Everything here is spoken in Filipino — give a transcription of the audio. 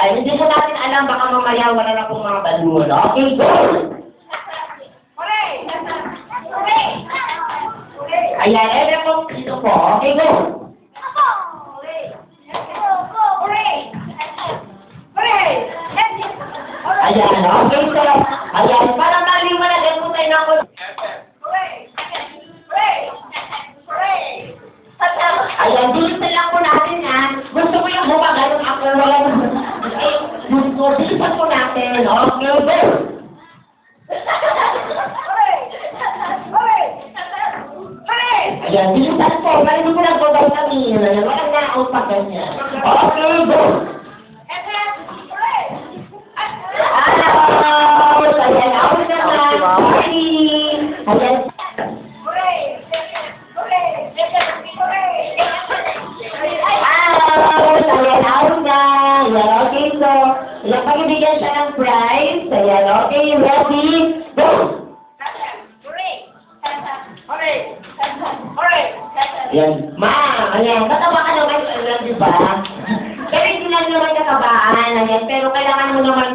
Ayan, hindi po natin alam, baka mamaya wala na pong mga balon. Okay, go! Ayan, ere po, dito po. Okay, go! Ayan, okay, so, ayan, para maliwanagan po tayo ng ayan, bilisan lang po natin, ha? Gusto ko yung buka, ganun ako, wala na. Gusto, bilisan po natin, okay, go! Ayan, bilisan po, hindi ko lang po daw kami, walang na-out pa ganyan. Okay, go! Ayan, ako naman, sorry! Ayan, ayan, out na. Ayan, okay, so, ayan, pag-ibigyan siya ng prize. Ayan, okay, ready, go! Ayan, ma'am, ayan, katawa ka naman, ayan, di ba? Pero hindi lang naman kakabaan, ayan, pero kailangan mo naman